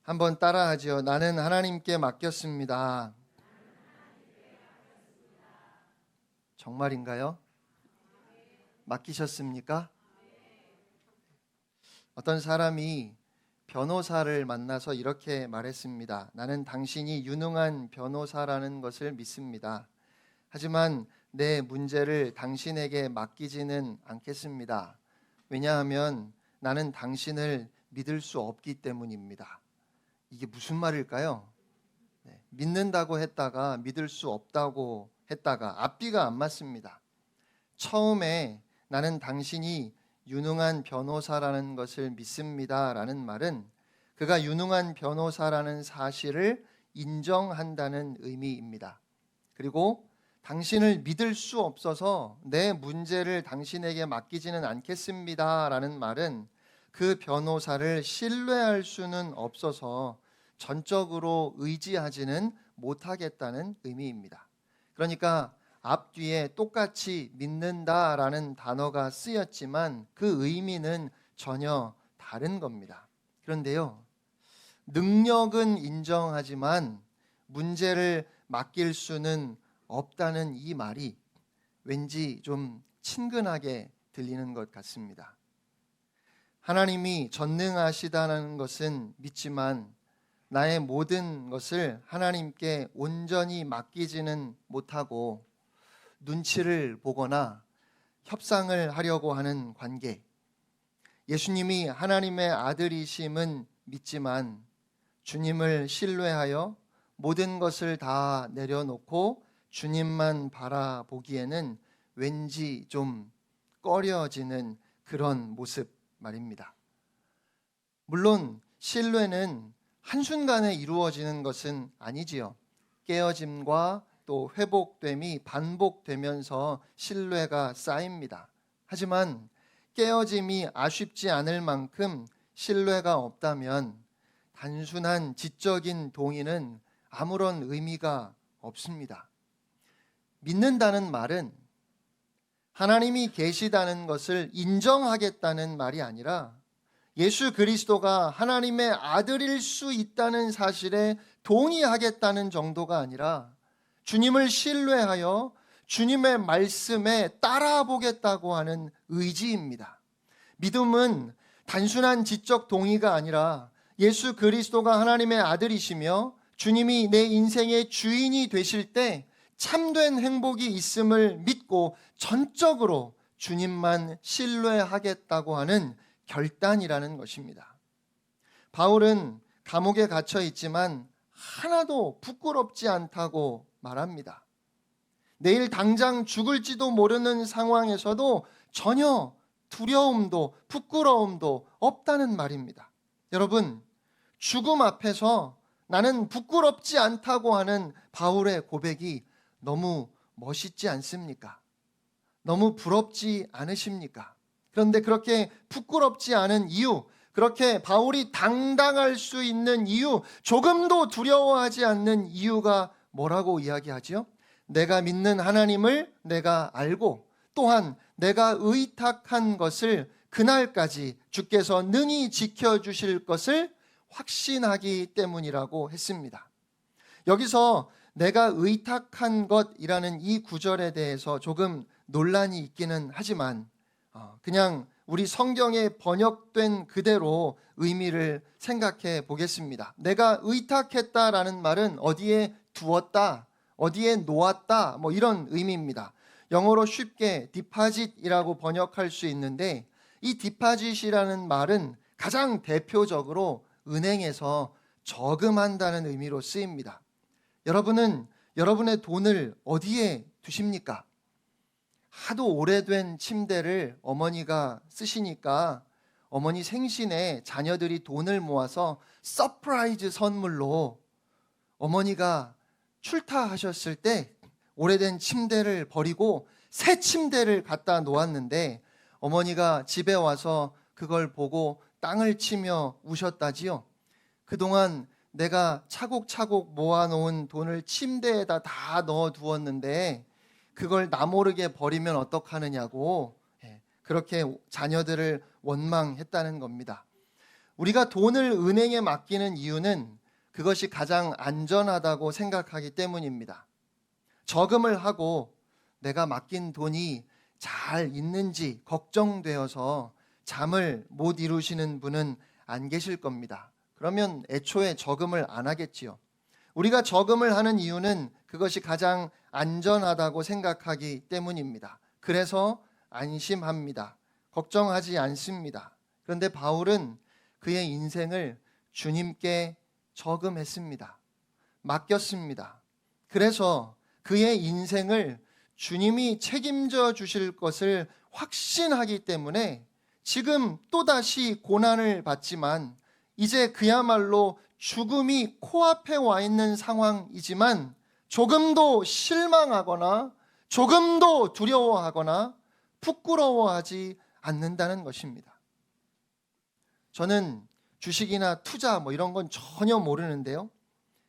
한번 따라하죠. 나는 하나님께 맡겼습니다. 정말인가요? 맡기셨습니까? 어떤 사람이 변호사를 만나서 이렇게 말했습니다. 나는 당신이 유능한 변호사라는 것을 믿습니다. 하지만 내 문제를 당신에게 맡기지는 않겠습니다. 왜냐하면 나는 당신을 믿을 수 없기 때문입니다. 이게 무슨 말일까요? 믿는다고 했다가 믿을 수 없다고 했다가 앞뒤가 안 맞습니다. 처음에 나는 당신이 유능한 변호사라는 것을 믿습니다 라는 말은 그가 유능한 변호사라는 사실을 인정한다는 의미입니다. 그리고 당신을 믿을 수 없어서 내 문제를 당신에게 맡기지는 않겠습니다 라는 말은 그 변호사를 신뢰할 수는 없어서 전적으로 의지하지는 못하겠다는 의미입니다. 그러니까 앞뒤에 똑같이 믿는다라는 단어가 쓰였지만 그 의미는 전혀 다른 겁니다. 그런데요, 능력은 인정하지만 문제를 맡길 수는 없다는 이 말이 왠지 좀 친근하게 들리는 것 같습니다. 하나님이 전능하시다는 것은 믿지만 나의 모든 것을 하나님께 온전히 맡기지는 못하고 눈치를 보거나 협상을 하려고 하는 관계. 예수님이 하나님의 아들이심은 믿지만 주님을 신뢰하여 모든 것을 다 내려놓고 주님만 바라보기에는 왠지 좀 꺼려지는 그런 모습 말입니다. 물론 신뢰는 한순간에 이루어지는 것은 아니지요. 깨어짐과 또 회복됨이 반복되면서 신뢰가 쌓입니다. 하지만 깨어짐이 아쉽지 않을 만큼 신뢰가 없다면 단순한 지적인 동의는 아무런 의미가 없습니다. 믿는다는 말은 하나님이 계시다는 것을 인정하겠다는 말이 아니라 예수 그리스도가 하나님의 아들일 수 있다는 사실에 동의하겠다는 정도가 아니라 주님을 신뢰하여 주님의 말씀에 따라보겠다고 하는 의지입니다. 믿음은 단순한 지적 동의가 아니라 예수 그리스도가 하나님의 아들이시며 주님이 내 인생의 주인이 되실 때 참된 행복이 있음을 믿고 전적으로 주님만 신뢰하겠다고 하는 결단이라는 것입니다. 바울은 감옥에 갇혀 있지만 하나도 부끄럽지 않다고 말합니다. 내일 당장 죽을지도 모르는 상황에서도 전혀 두려움도 부끄러움도 없다는 말입니다. 여러분, 죽음 앞에서 나는 부끄럽지 않다고 하는 바울의 고백이 너무 멋있지 않습니까? 너무 부럽지 않으십니까? 그런데 그렇게 부끄럽지 않은 이유, 그렇게 바울이 당당할 수 있는 이유, 조금도 두려워하지 않는 이유가 뭐라고 이야기하지요? 내가 믿는 하나님을 내가 알고 또한 내가 의탁한 것을 그날까지 주께서 능히 지켜주실 것을 확신하기 때문이라고 했습니다. 여기서 내가 의탁한 것이라는 이 구절에 대해서 조금 논란이 있기는 하지만 그냥 우리 성경에 번역된 그대로 의미를 생각해 보겠습니다. 내가 의탁했다라는 말은 어디에 두었다, 어디에 놓았다 이런 의미입니다. 영어로 쉽게 디파짓이라고 번역할 수 있는데 이 디파짓이라는 말은 가장 대표적으로 은행에서 저금한다는 의미로 쓰입니다. 여러분은 여러분의 돈을 어디에 두십니까? 하도 오래된 침대를 어머니가 쓰시니까 어머니 생신에 자녀들이 돈을 모아서 서프라이즈 선물로 어머니가 출타하셨을 때 오래된 침대를 버리고 새 침대를 갖다 놓았는데 어머니가 집에 와서 그걸 보고 땅을 치며 우셨다지요. 그동안 내가 차곡차곡 모아놓은 돈을 침대에다 다 넣어두었는데 그걸 나 모르게 버리면 어떡하느냐고 그렇게 자녀들을 원망했다는 겁니다. 우리가 돈을 은행에 맡기는 이유는 그것이 가장 안전하다고 생각하기 때문입니다. 저금을 하고 내가 맡긴 돈이 잘 있는지 걱정되어서 잠을 못 이루시는 분은 안 계실 겁니다. 그러면 애초에 저금을 안 하겠지요. 우리가 저금을 하는 이유는 그것이 가장 안전하다고 생각하기 때문입니다. 그래서 안심합니다. 걱정하지 않습니다. 그런데 바울은 그의 인생을 주님께 저금했습니다. 맡겼습니다. 그래서 그의 인생을 주님이 책임져 주실 것을 확신하기 때문에 지금 또다시 고난을 받지만 이제 그야말로 죽음이 코앞에 와 있는 상황이지만 조금도 실망하거나 조금도 두려워하거나 부끄러워하지 않는다는 것입니다. 저는 주식이나 투자 이런 건 전혀 모르는데요.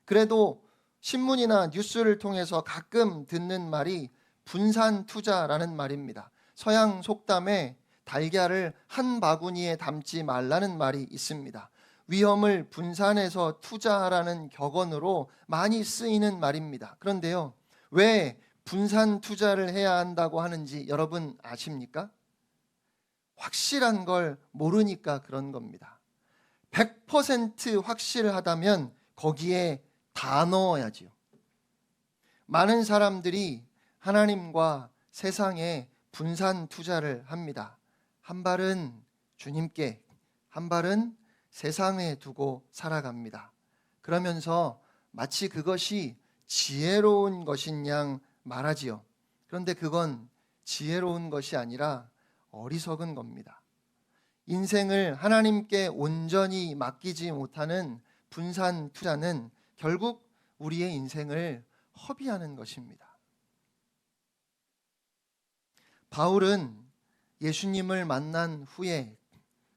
그래도 신문이나 뉴스를 통해서 가끔 듣는 말이 분산 투자라는 말입니다. 서양 속담에 달걀을 한 바구니에 담지 말라는 말이 있습니다. 위험을 분산해서 투자하라는 격언으로 많이 쓰이는 말입니다. 그런데요, 왜 분산 투자를 해야 한다고 하는지 여러분 아십니까? 확실한 걸 모르니까 그런 겁니다. 100% 확실하다면 거기에 다 넣어야지요. 많은 사람들이 하나님과 세상에 분산 투자를 합니다. 한 발은 주님께, 한 발은 세상에 두고 살아갑니다. 그러면서 마치 그것이 지혜로운 것인 양 말하지요. 그런데 그건 지혜로운 것이 아니라 어리석은 겁니다. 인생을 하나님께 온전히 맡기지 못하는 분산 투자는 결국 우리의 인생을 허비하는 것입니다. 바울은 예수님을 만난 후에,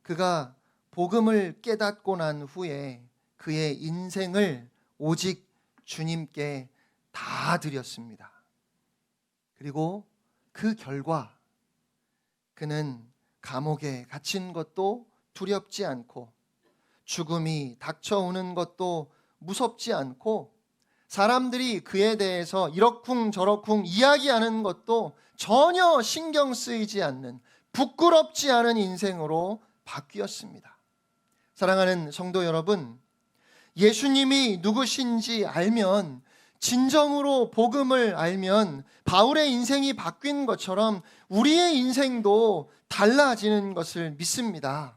그가 복음을 깨닫고 난 후에 그의 인생을 오직 주님께 다 드렸습니다. 그리고 그 결과 그는 감옥에 갇힌 것도 두렵지 않고 죽음이 닥쳐오는 것도 무섭지 않고 사람들이 그에 대해서 이러쿵저러쿵 이야기하는 것도 전혀 신경 쓰이지 않는 부끄럽지 않은 인생으로 바뀌었습니다. 사랑하는 성도 여러분, 예수님이 누구신지 알면, 진정으로 복음을 알면 바울의 인생이 바뀐 것처럼 우리의 인생도 달라지는 것을 믿습니다.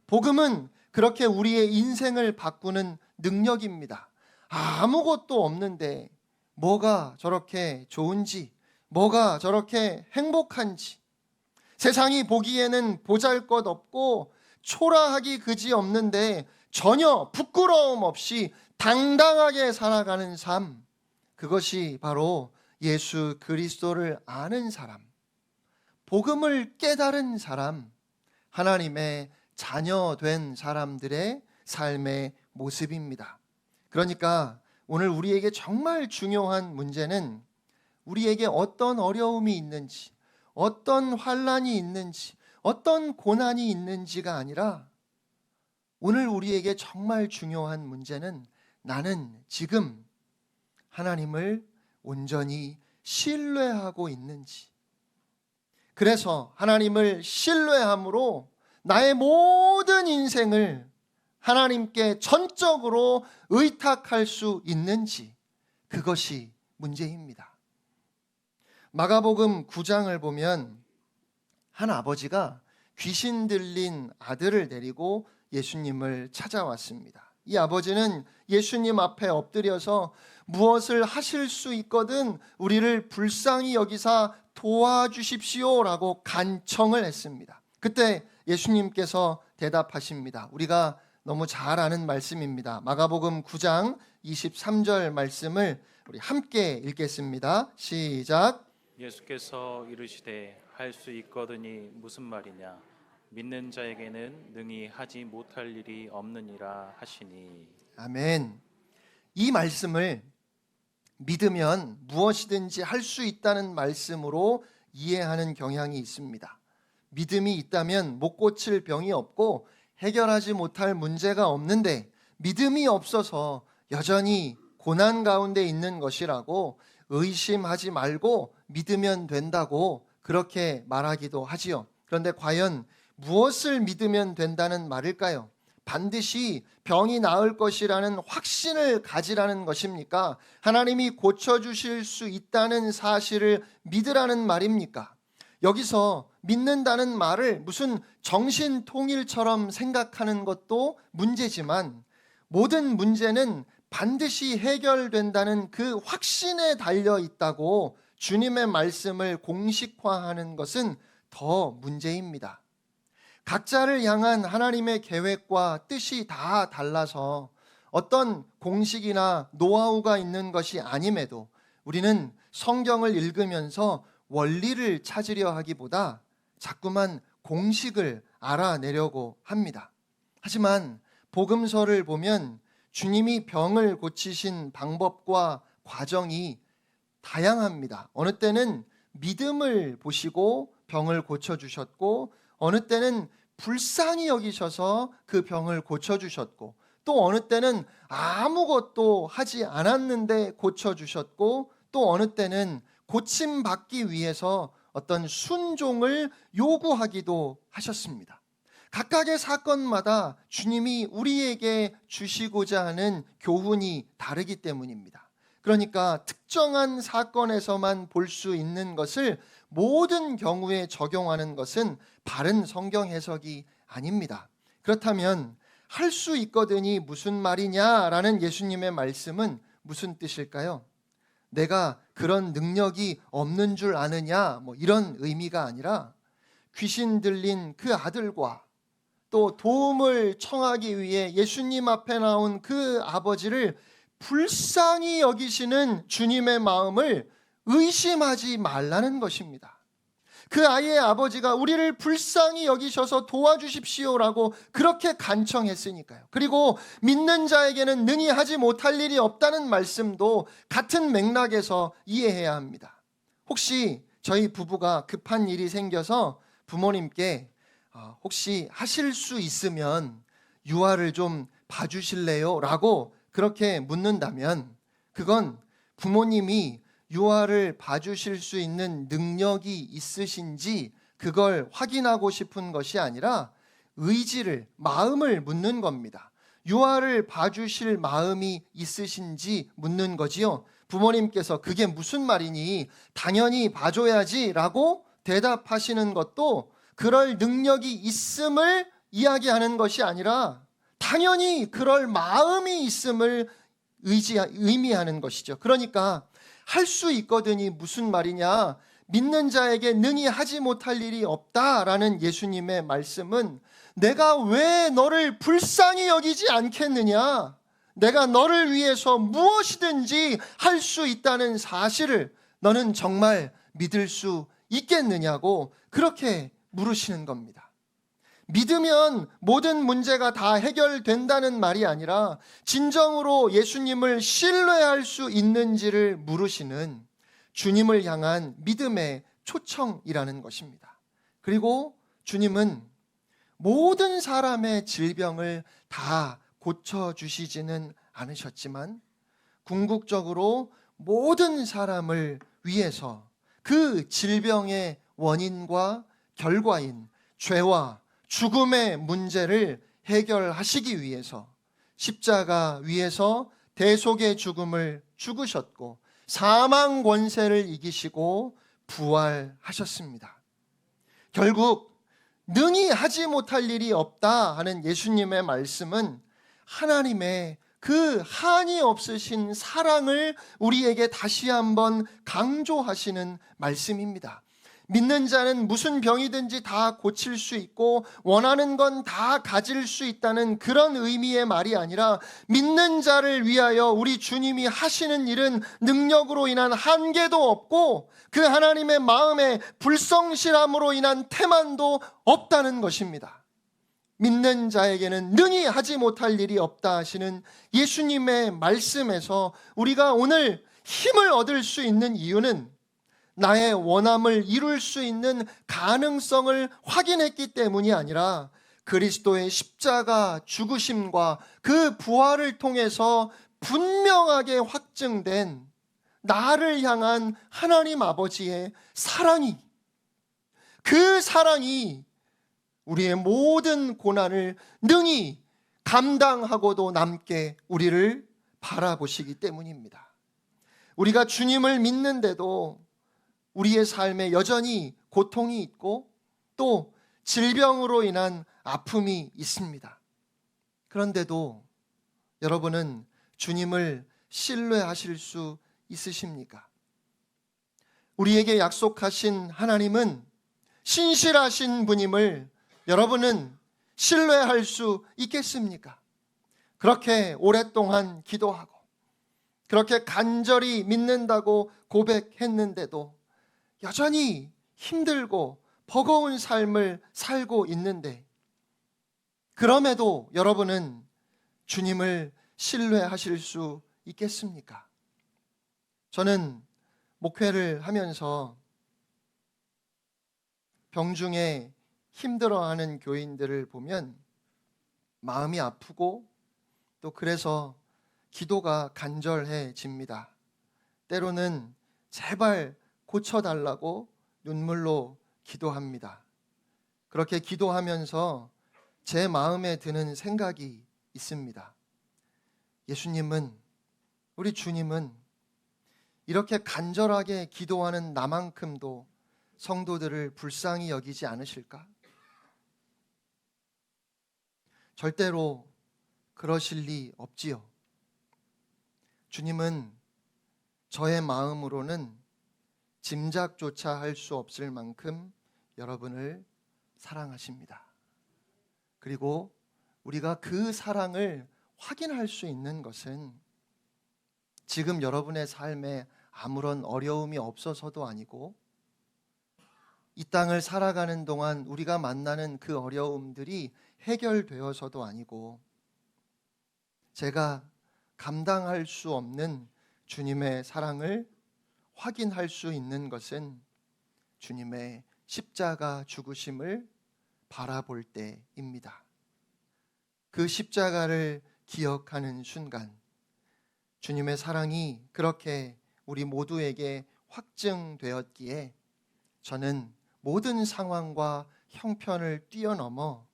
복음은 그렇게 우리의 인생을 바꾸는 능력입니다. 아무것도 없는데 뭐가 저렇게 좋은지, 뭐가 저렇게 행복한지, 세상이 보기에는 보잘것없고 초라하기 그지없는데 전혀 부끄러움 없이 당당하게 살아가는 삶, 그것이 바로 예수 그리스도를 아는 사람, 복음을 깨달은 사람, 하나님의 자녀 된 사람들의 삶의 모습입니다. 그러니까 오늘 우리에게 정말 중요한 문제는 우리에게 어떤 어려움이 있는지, 어떤 환난이 있는지, 어떤 고난이 있는지가 아니라 오늘 우리에게 정말 중요한 문제는 나는 지금 하나님을 온전히 신뢰하고 있는지. 그래서 하나님을 신뢰함으로 나의 모든 인생을 하나님께 전적으로 의탁할 수 있는지, 그것이 문제입니다. 마가복음 9장을 보면 한 아버지가 귀신 들린 아들을 데리고 예수님을 찾아왔습니다. 이 아버지는 예수님 앞에 엎드려서 무엇을 하실 수 있거든 우리를 불쌍히 여기사 도와주십시오라고 간청을 했습니다. 그때 예수님께서 대답하십니다. 우리가 너무 잘 아는 말씀입니다. 마가복음 9장 23절 말씀을 우리 함께 읽겠습니다. 시작. 예수께서 이르시되 할 수 있거든이 무슨 말이냐, 믿는 자에게는 능히 하지 못할 일이 없느니라 하시니. 아멘. 이 말씀을 믿으면 무엇이든지 할 수 있다는 말씀으로 이해하는 경향이 있습니다. 믿음이 있다면 못 고칠 병이 없고 해결하지 못할 문제가 없는데 믿음이 없어서 여전히 고난 가운데 있는 것이라고 의심하지 말고 믿으면 된다고 그렇게 말하기도 하지요. 그런데 과연 무엇을 믿으면 된다는 말일까요? 반드시 병이 나을 것이라는 확신을 가지라는 것입니까? 하나님이 고쳐주실 수 있다는 사실을 믿으라는 말입니까? 여기서 믿는다는 말을 무슨 정신통일처럼 생각하는 것도 문제지만 모든 문제는 반드시 해결된다는 그 확신에 달려 있다고 주님의 말씀을 공식화하는 것은 더 문제입니다. 각자를 향한 하나님의 계획과 뜻이 다 달라서 어떤 공식이나 노하우가 있는 것이 아님에도 우리는 성경을 읽으면서 원리를 찾으려 하기보다 자꾸만 공식을 알아내려고 합니다. 하지만 복음서를 보면 주님이 병을 고치신 방법과 과정이 다양합니다. 어느 때는 믿음을 보시고 병을 고쳐주셨고 어느 때는 불쌍히 여기셔서 그 병을 고쳐주셨고 또 어느 때는 아무것도 하지 않았는데 고쳐주셨고 또 어느 때는 고침받기 위해서 어떤 순종을 요구하기도 하셨습니다. 각각의 사건마다 주님이 우리에게 주시고자 하는 교훈이 다르기 때문입니다. 그러니까 특정한 사건에서만 볼 수 있는 것을 모든 경우에 적용하는 것은 바른 성경 해석이 아닙니다. 그렇다면 할 수 있거든이 무슨 말이냐라는 예수님의 말씀은 무슨 뜻일까요? 내가 그런 능력이 없는 줄 아느냐 이런 의미가 아니라 귀신 들린 그 아들과 또 도움을 청하기 위해 예수님 앞에 나온 그 아버지를 불쌍히 여기시는 주님의 마음을 의심하지 말라는 것입니다. 그 아이의 아버지가 우리를 불쌍히 여기셔서 도와주십시오라고 그렇게 간청했으니까요. 그리고 믿는 자에게는 능히 하지 못할 일이 없다는 말씀도 같은 맥락에서 이해해야 합니다. 혹시 저희 부부가 급한 일이 생겨서 부모님께 혹시 하실 수 있으면 유아를 좀 봐주실래요? 라고 그렇게 묻는다면 그건 부모님이 유아를 봐주실 수 있는 능력이 있으신지 그걸 확인하고 싶은 것이 아니라 의지를, 마음을 묻는 겁니다. 유아를 봐주실 마음이 있으신지 묻는 거지요. 부모님께서 그게 무슨 말이니? 당연히 봐줘야지 라고 대답하시는 것도 그럴 능력이 있음을 이야기하는 것이 아니라 당연히 그럴 마음이 있음을 의미하는 것이죠. 그러니까 할 수 있거든이 무슨 말이냐? 믿는 자에게 능히 하지 못할 일이 없다라는 예수님의 말씀은 내가 왜 너를 불쌍히 여기지 않겠느냐? 내가 너를 위해서 무엇이든지 할 수 있다는 사실을 너는 정말 믿을 수 있겠느냐고 그렇게 물으시는 겁니다. 믿으면 모든 문제가 다 해결된다는 말이 아니라 진정으로 예수님을 신뢰할 수 있는지를 물으시는 주님을 향한 믿음의 초청이라는 것입니다. 그리고 주님은 모든 사람의 질병을 다 고쳐주시지는 않으셨지만 궁극적으로 모든 사람을 위해서 그 질병의 원인과 결과인 죄와 죽음의 문제를 해결하시기 위해서 십자가 위에서 대속의 죽음을 죽으셨고 사망 권세를 이기시고 부활하셨습니다. 결국 능히 하지 못할 일이 없다 하는 예수님의 말씀은 하나님의 그 한이 없으신 사랑을 우리에게 다시 한번 강조하시는 말씀입니다. 믿는 자는 무슨 병이든지 다 고칠 수 있고 원하는 건 다 가질 수 있다는 그런 의미의 말이 아니라 믿는 자를 위하여 우리 주님이 하시는 일은 능력으로 인한 한계도 없고 그 하나님의 마음의 불성실함으로 인한 태만도 없다는 것입니다. 믿는 자에게는 능히 하지 못할 일이 없다 하시는 예수님의 말씀에서 우리가 오늘 힘을 얻을 수 있는 이유는 나의 원함을 이룰 수 있는 가능성을 확인했기 때문이 아니라 그리스도의 십자가 죽으심과 그 부활을 통해서 분명하게 확증된 나를 향한 하나님 아버지의 사랑이, 그 사랑이 우리의 모든 고난을 능히 감당하고도 남게 우리를 바라보시기 때문입니다. 우리가 주님을 믿는데도 우리의 삶에 여전히 고통이 있고 또 질병으로 인한 아픔이 있습니다. 그런데도 여러분은 주님을 신뢰하실 수 있으십니까? 우리에게 약속하신 하나님은 신실하신 분임을 여러분은 신뢰할 수 있겠습니까? 그렇게 오랫동안 기도하고 그렇게 간절히 믿는다고 고백했는데도 여전히 힘들고 버거운 삶을 살고 있는데, 그럼에도 여러분은 주님을 신뢰하실 수 있겠습니까? 저는 목회를 하면서 병중에 힘들어하는 교인들을 보면 마음이 아프고 또 그래서 기도가 간절해집니다. 때로는 제발 고쳐달라고 눈물로 기도합니다. 그렇게 기도하면서 제 마음에 드는 생각이 있습니다. 예수님은, 우리 주님은 이렇게 간절하게 기도하는 나만큼도 성도들을 불쌍히 여기지 않으실까? 절대로 그러실 리 없지요. 주님은 저의 마음으로는 짐작조차 할 수 없을 만큼 여러분을 사랑하십니다. 그리고 우리가 그 사랑을 확인할 수 있는 것은 지금 여러분의 삶에 아무런 어려움이 없어서도 아니고, 이 땅을 살아가는 동안 우리가 만나는 그 어려움들이 해결되어서도 아니고, 제가 감당할 수 없는 주님의 사랑을 확인할 수 있는 것은 주님의 십자가 죽으심을 바라볼 때입니다. 그 십자가를 기억하는 순간 주님의 사랑이 그렇게 우리 모두에게 확증되었기에 저는 모든 상황과 형편을 뛰어넘어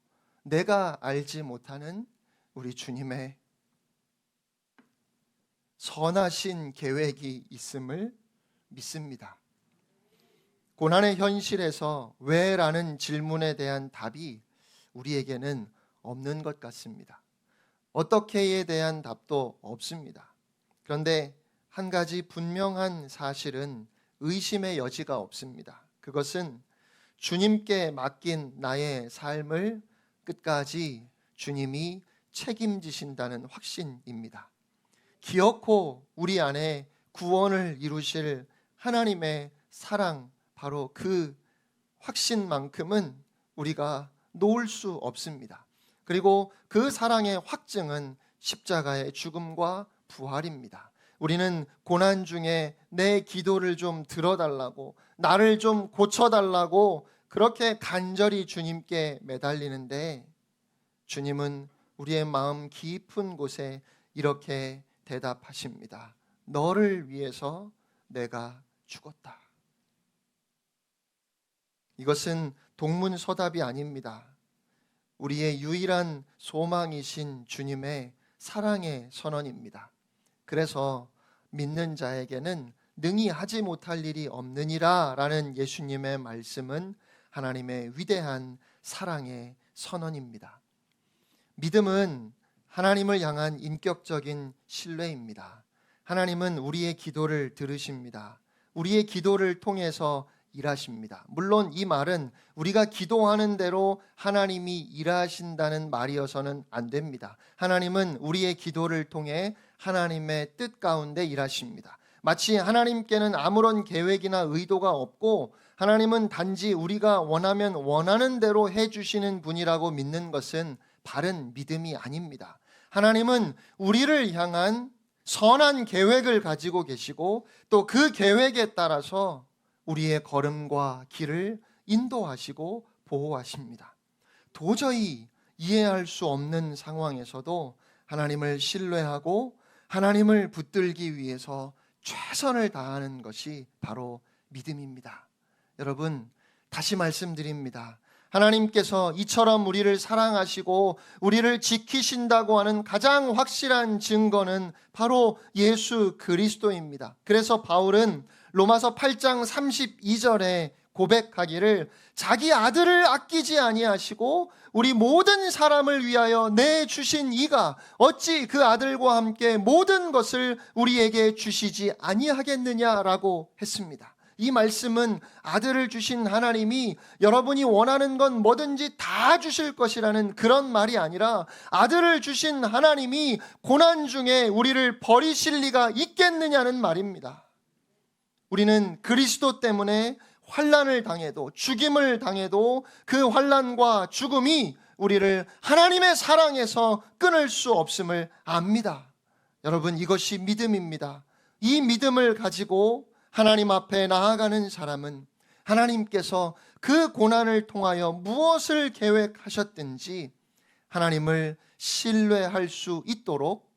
내가 알지 못하는 우리 주님의 선하신 계획이 있음을 믿습니다. 고난의 현실에서 왜라는 질문에 대한 답이 우리에게는 없는 것 같습니다. 어떻게에 대한 답도 없습니다. 그런데 한 가지 분명한 사실은 의심의 여지가 없습니다. 그것은 주님께 맡긴 나의 삶을 끝까지 주님이 책임지신다는 확신입니다. 기어코 우리 안에 구원을 이루실 하나님의 사랑, 바로 그 확신만큼은 우리가 놓을 수 없습니다. 그리고 그 사랑의 확증은 십자가의 죽음과 부활입니다. 우리는 고난 중에 내 기도를 좀 들어달라고, 나를 좀 고쳐달라고 그렇게 간절히 주님께 매달리는데, 주님은 우리의 마음 깊은 곳에 이렇게 대답하십니다. 너를 위해서 내가 죽었다. 이것은 동문서답이 아닙니다. 우리의 유일한 소망이신 주님의 사랑의 선언입니다. 그래서 믿는 자에게는 능히 하지 못할 일이 없느니라 라는 예수님의 말씀은 하나님의 위대한 사랑의 선언입니다. 믿음은 하나님을 향한 인격적인 신뢰입니다. 하나님은 우리의 기도를 들으십니다. 우리의 기도를 통해서 일하십니다. 물론 이 말은 우리가 기도하는 대로 하나님이 일하신다는 말이어서는 안 됩니다. 하나님은 우리의 기도를 통해 하나님의 뜻 가운데 일하십니다. 마치 하나님께는 아무런 계획이나 의도가 없고 하나님은 단지 우리가 원하면 원하는 대로 해주시는 분이라고 믿는 것은 바른 믿음이 아닙니다. 하나님은 우리를 향한 선한 계획을 가지고 계시고 또 그 계획에 따라서 우리의 걸음과 길을 인도하시고 보호하십니다. 도저히 이해할 수 없는 상황에서도 하나님을 신뢰하고 하나님을 붙들기 위해서 최선을 다하는 것이 바로 믿음입니다. 여러분, 다시 말씀드립니다. 하나님께서 이처럼 우리를 사랑하시고 우리를 지키신다고 하는 가장 확실한 증거는 바로 예수 그리스도입니다. 그래서 바울은 로마서 8장 32절에 고백하기를 자기 아들을 아끼지 아니하시고 우리 모든 사람을 위하여 내주신 이가 어찌 그 아들과 함께 모든 것을 우리에게 주시지 아니하겠느냐라고 했습니다. 이 말씀은 아들을 주신 하나님이 여러분이 원하는 건 뭐든지 다 주실 것이라는 그런 말이 아니라 아들을 주신 하나님이 고난 중에 우리를 버리실 리가 있겠느냐는 말입니다. 우리는 그리스도 때문에 환난을 당해도 죽임을 당해도 그 환난과 죽음이 우리를 하나님의 사랑에서 끊을 수 없음을 압니다. 여러분, 이것이 믿음입니다. 이 믿음을 가지고 하나님 앞에 나아가는 사람은 하나님께서 그 고난을 통하여 무엇을 계획하셨든지 하나님을 신뢰할 수 있도록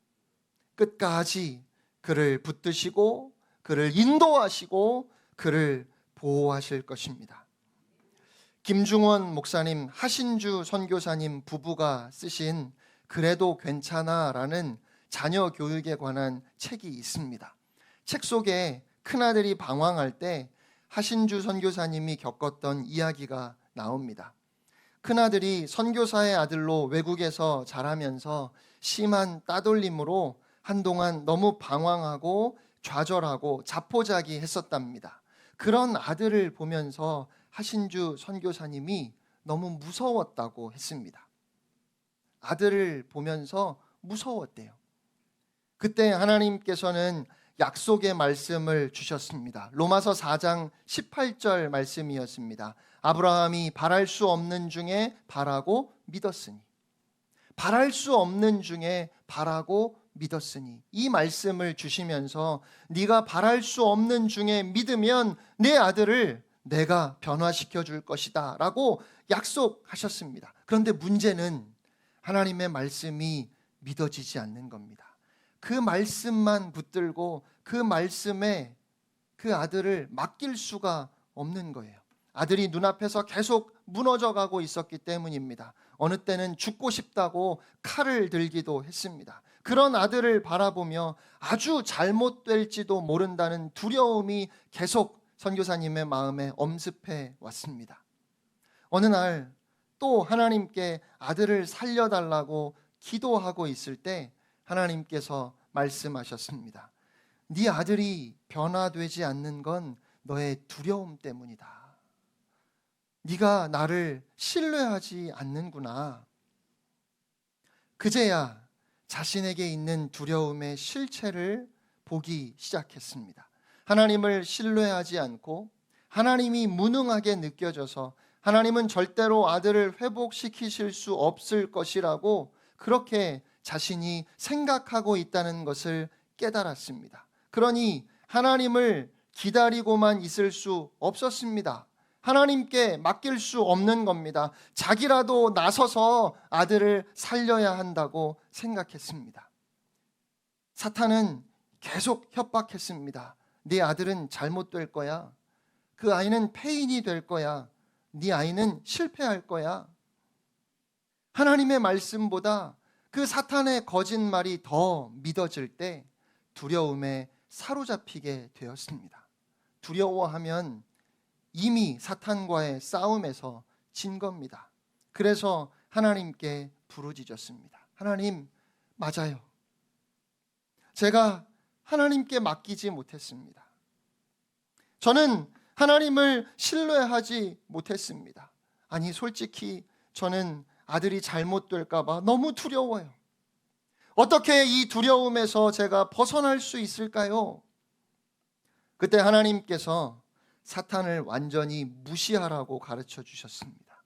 끝까지 그를 붙드시고 그를 인도하시고 그를 보호하실 것입니다. 김중원 목사님, 하신주 선교사님 부부가 쓰신 그래도 괜찮아라는 자녀 교육에 관한 책이 있습니다. 책 속에 큰아들이 방황할 때 하신주 선교사님이 겪었던 이야기가 나옵니다. 큰아들이 선교사의 아들로 외국에서 자라면서 심한 따돌림으로 한동안 너무 방황하고 좌절하고 자포자기했었답니다. 그런 아들을 보면서 하신주 선교사님이 너무 무서웠다고 했습니다. 아들을 보면서 무서웠대요. 그때 하나님께서는 약속의 말씀을 주셨습니다. 로마서 4장 18절 말씀이었습니다. 아브라함이 바랄 수 없는 중에 바라고 믿었으니, 바랄 수 없는 중에 바라고 믿었으니, 이 말씀을 주시면서 네가 바랄 수 없는 중에 믿으면 내 아들을 내가 변화시켜 줄 것이다 라고 약속하셨습니다. 그런데 문제는 하나님의 말씀이 믿어지지 않는 겁니다. 그 말씀만 붙들고 그 말씀에 그 아들을 맡길 수가 없는 거예요. 아들이 눈앞에서 계속 무너져가고 있었기 때문입니다. 어느 때는 죽고 싶다고 칼을 들기도 했습니다. 그런 아들을 바라보며 아주 잘못될지도 모른다는 두려움이 계속 선교사님의 마음에 엄습해 왔습니다. 어느 날 또 하나님께 아들을 살려달라고 기도하고 있을 때 하나님께서 말씀하셨습니다. 네 아들이 변화되지 않는 건 너의 두려움 때문이다. 네가 나를 신뢰하지 않는구나. 그제야 자신에게 있는 두려움의 실체를 보기 시작했습니다. 하나님을 신뢰하지 않고 하나님이 무능하게 느껴져서 하나님은 절대로 아들을 회복시키실 수 없을 것이라고 그렇게 자신이 생각하고 있다는 것을 깨달았습니다. 그러니 하나님을 기다리고만 있을 수 없었습니다. 하나님께 맡길 수 없는 겁니다. 자기라도 나서서 아들을 살려야 한다고 생각했습니다. 사탄은 계속 협박했습니다. 네 아들은 잘못될 거야. 그 아이는 폐인이 될 거야. 네 아이는 실패할 거야. 하나님의 말씀보다 그 사탄의 거짓말이 더 믿어질 때 두려움에 사로잡히게 되었습니다. 두려워하면 이미 사탄과의 싸움에서 진 겁니다. 그래서 하나님께 부르짖었습니다. 하나님, 맞아요. 제가 하나님께 맡기지 못했습니다. 저는 하나님을 신뢰하지 못했습니다. 아니, 솔직히 저는 아들이 잘못될까 봐 너무 두려워요. 어떻게 이 두려움에서 제가 벗어날 수 있을까요? 그때 하나님께서 사탄을 완전히 무시하라고 가르쳐 주셨습니다.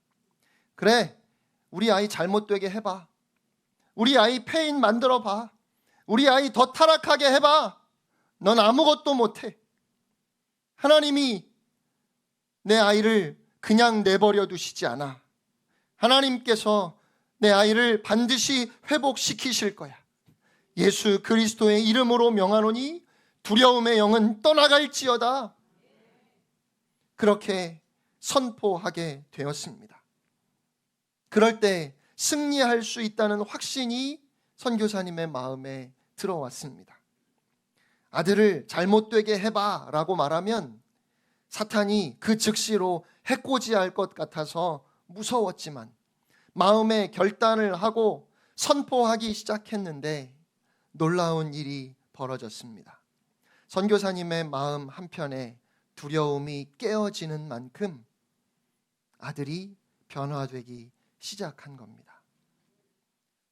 그래, 우리 아이 잘못되게 해봐. 우리 아이 폐인 만들어봐. 우리 아이 더 타락하게 해봐. 넌 아무것도 못해. 하나님이 내 아이를 그냥 내버려 두시지 않아. 하나님께서 내 아이를 반드시 회복시키실 거야. 예수 그리스도의 이름으로 명하노니 두려움의 영은 떠나갈지어다. 그렇게 선포하게 되었습니다. 그럴 때 승리할 수 있다는 확신이 선교사님의 마음에 들어왔습니다. 아들을 잘못되게 해봐 라고 말하면 사탄이 그 즉시로 해코지할 것 같아서 무서웠지만 마음의 결단을 하고 선포하기 시작했는데 놀라운 일이 벌어졌습니다. 선교사님의 마음 한편에 두려움이 깨어지는 만큼 아들이 변화되기 시작한 겁니다.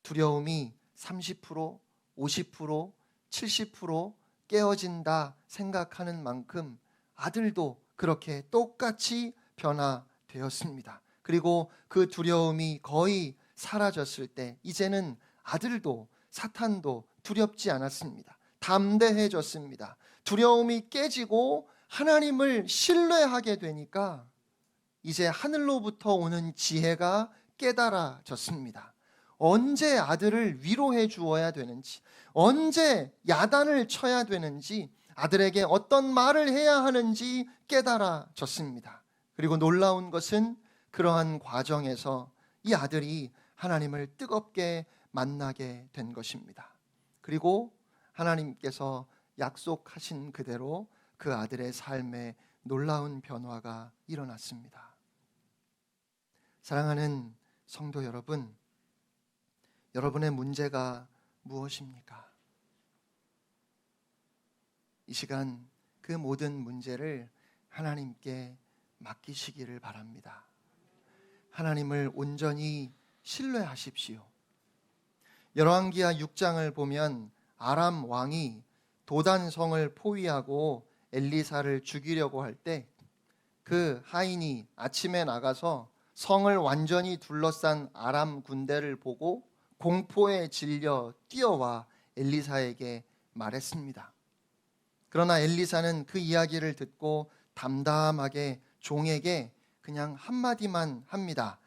두려움이 30%, 50%, 70% 깨어진다 생각하는 만큼 아들도 그렇게 똑같이 변화되었습니다. 그리고 그 두려움이 거의 사라졌을 때 이제는 아들도 사탄도 두렵지 않았습니다. 담대해졌습니다. 두려움이 깨지고 하나님을 신뢰하게 되니까 이제 하늘로부터 오는 지혜가 깨달아졌습니다. 언제 아들을 위로해 주어야 되는지, 언제 야단을 쳐야 되는지, 아들에게 어떤 말을 해야 하는지 깨달아졌습니다. 그리고 놀라운 것은 그러한 과정에서 이 아들이 하나님을 뜨겁게 만나게 된 것입니다. 그리고 하나님께서 약속하신 그대로 그 아들의 삶에 놀라운 변화가 일어났습니다. 사랑하는 성도 여러분, 여러분의 문제가 무엇입니까? 이 시간 그 모든 문제를 하나님께 맡기시기를 바랍니다. 하나님을 온전히 신뢰하십시오. 열왕기하 6장을 보면 아람 왕이 도단성을 포위하고 엘리사를 죽이려고 할 때 그 하인이 아침에 나가서 성을 완전히 둘러싼 아람 군대를 보고 공포에 질려 뛰어와 엘리사에게 말했습니다. 그러나 엘리사는 그 이야기를 듣고 담담하게 종에게 그냥 한마디만 합니다.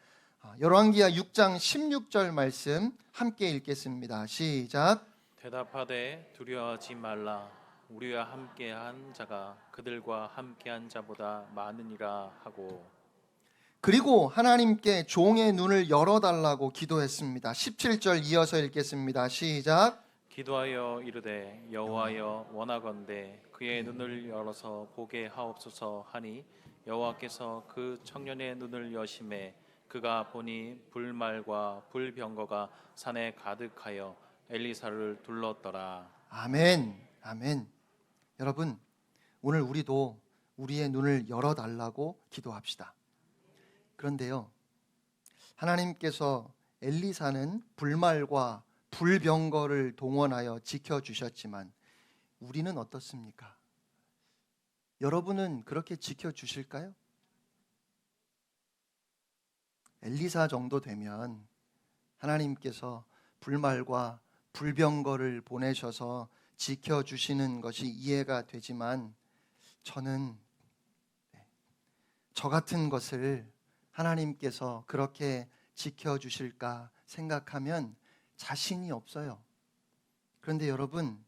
열왕기하 6장 16절 말씀 함께 읽겠습니다. 시작. 대답하되 두려워하지 말라. 우리와 함께한 자가 그들과 함께한 자보다 많으니라 하고, 그리고 하나님께 종의 눈을 열어달라고 기도했습니다. 17절 이어서 읽겠습니다. 시작. 기도하여 이르되 여호와여 원하건대 그의 눈을 열어서 보게 하옵소서 하니 여호와께서 그 청년의 눈을 여심해 그가 보니 불말과 불병거가 산에 가득하여 엘리사를 둘렀더라. 아멘. 아멘. 여러분, 오늘 우리도 우리의 눈을 열어달라고 기도합시다. 그런데요, 하나님께서 엘리사는 불말과 불병거를 동원하여 지켜주셨지만 우리는 어떻습니까? 여러분은 그렇게 지켜주실까요? 엘리사 정도 되면 하나님께서 불말과 불병거를 보내셔서 지켜주시는 것이 이해가 되지만 저는 저 같은 것을 하나님께서 그렇게 지켜주실까 생각하면 자신이 없어요. 그런데 여러분,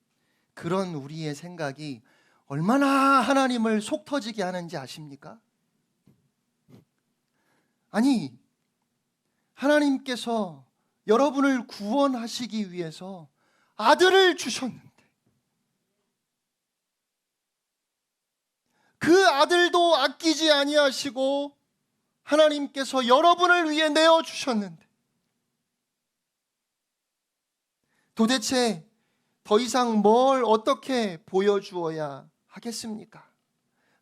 그런 우리의 생각이 얼마나 하나님을 속 터지게 하는지 아십니까? 아니, 하나님께서 여러분을 구원하시기 위해서 아들을 주셨는데 그 아들도 아끼지 아니하시고 하나님께서 여러분을 위해 내어주셨는데 도대체 더 이상 뭘 어떻게 보여주어야 하겠습니까?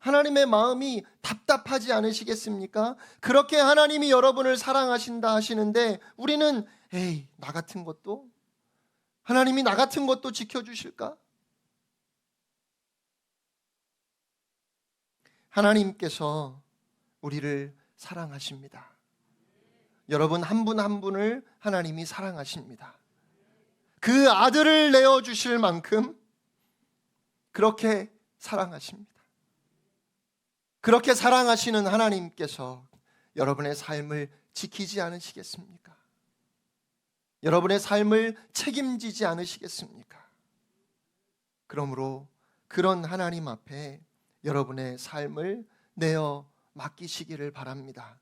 하나님의 마음이 답답하지 않으시겠습니까? 그렇게 하나님이 여러분을 사랑하신다 하시는데 우리는 에이, 나 같은 것도? 하나님이 나 같은 것도 지켜주실까? 하나님께서 우리를 사랑하십니다. 여러분 한 분 한 분을 하나님이 사랑하십니다. 그 아들을 내어주실 만큼 그렇게 사랑하십니다. 그렇게 사랑하시는 하나님께서 여러분의 삶을 지키지 않으시겠습니까? 여러분의 삶을 책임지지 않으시겠습니까? 그러므로 그런 하나님 앞에 여러분의 삶을 내어 맡기시기를 바랍니다.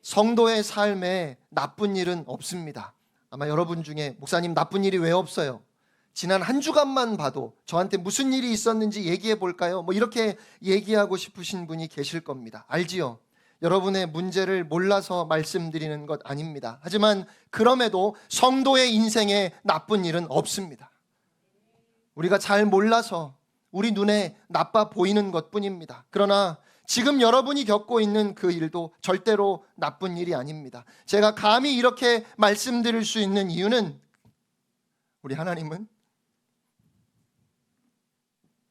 성도의 삶에 나쁜 일은 없습니다. 아마 여러분 중에 목사님 나쁜 일이 왜 없어요? 지난 한 주간만 봐도 저한테 무슨 일이 있었는지 얘기해 볼까요? 이렇게 얘기하고 싶으신 분이 계실 겁니다. 알지요? 여러분의 문제를 몰라서 말씀드리는 것 아닙니다. 하지만 그럼에도 성도의 인생에 나쁜 일은 없습니다. 우리가 잘 몰라서 우리 눈에 나빠 보이는 것뿐입니다. 그러나 지금 여러분이 겪고 있는 그 일도 절대로 나쁜 일이 아닙니다. 제가 감히 이렇게 말씀드릴 수 있는 이유는 우리 하나님은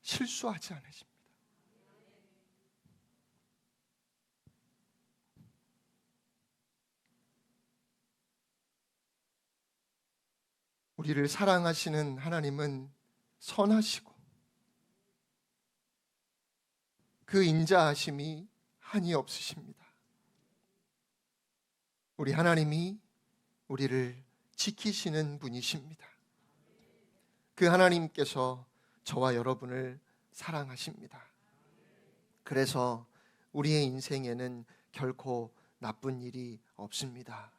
실수하지 않으십니다. 우리를 사랑하시는 하나님은 선하시고 그 인자하심이 한이 없으십니다. 우리 하나님이 우리를 지키시는 분이십니다. 그 하나님께서 저와 여러분을 사랑하십니다. 그래서 우리의 인생에는 결코 나쁜 일이 없습니다.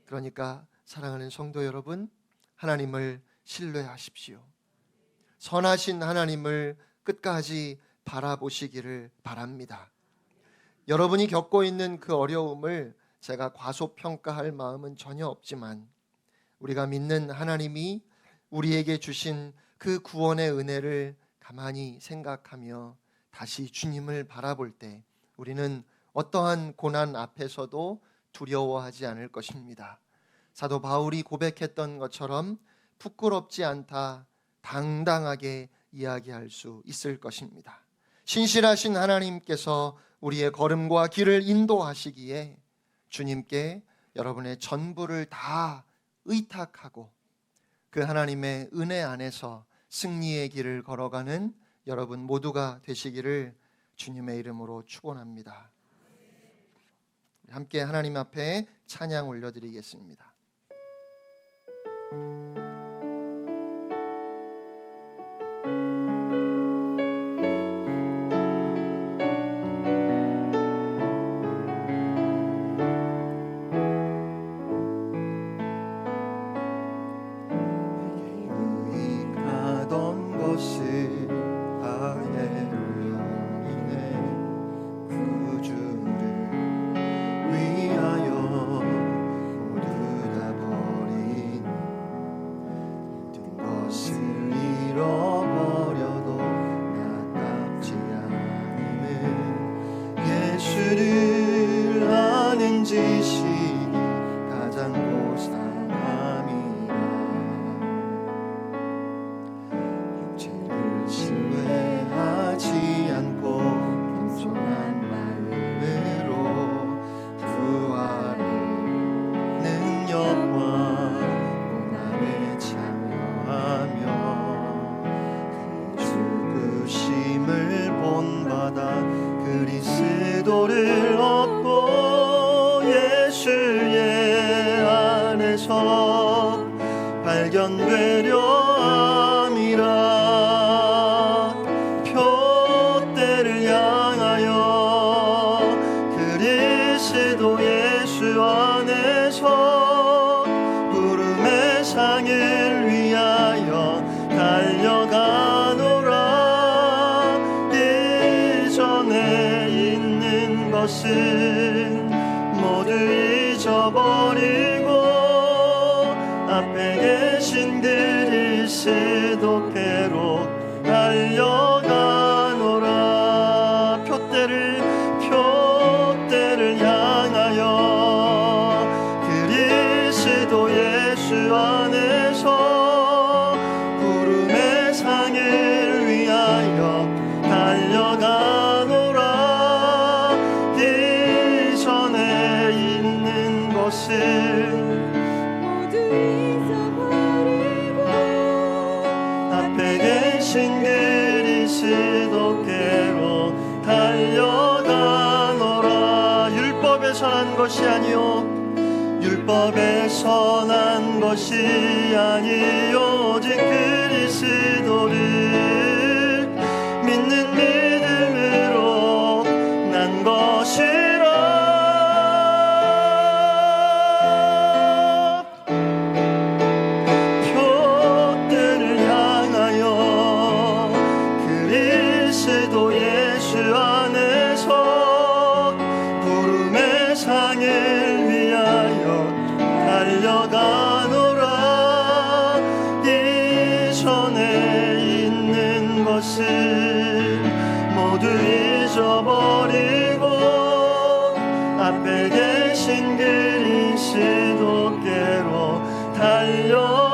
그러니까 사랑하는 성도 여러분, 하나님을 신뢰하십시오. 선하신 하나님을 끝까지 바라보시기를 바랍니다. 여러분이 겪고 있는 그 어려움을 제가 과소평가할 마음은 전혀 없지만 우리가 믿는 하나님이 우리에게 주신 그 구원의 은혜를 가만히 생각하며 다시 주님을 바라볼 때 우리는 어떠한 고난 앞에서도 두려워하지 않을 것입니다. 사도 바울이 고백했던 것처럼 부끄럽지 않다, 당당하게 이야기할 수 있을 것입니다. 신실하신 하나님께서 우리의 걸음과 길을 인도하시기에 주님께 여러분의 전부를 다 의탁하고 그 하나님의 은혜 안에서 승리의 길을 걸어가는 여러분 모두가 되시기를 주님의 이름으로 축원합니다. 함께 하나님 앞에 찬양 올려드리겠습니다. 그리스도를 얻고 예수의 안에서 발견되려 함이라. 표대를 향하여 그리스도 예수 안에서 부름의 상을 위하여 달려가노라. 이전에 있는 것은 모두 잊어버리고 앞에 계신 그리스도께로 달려가노라. 표대를 향하여 그리스도 예수 안에서 부름의 상을 위하여 달려가노라. 이전에 있는 것은 모두 잊어버리고 앞에 계신 그리스도께로 달려가노라. 율법에 선한 것이 아니요 율법에서 난 것이 아니 오직 그리스도를 믿는 믿음으로 난 것이라. 표대를 향하여 그리스도 예수 안에서 부름의 상을 위하여 달려가노라. 이전에 있는 것을 모두 잊어버리고 앞에 계신 그리스도께로 달려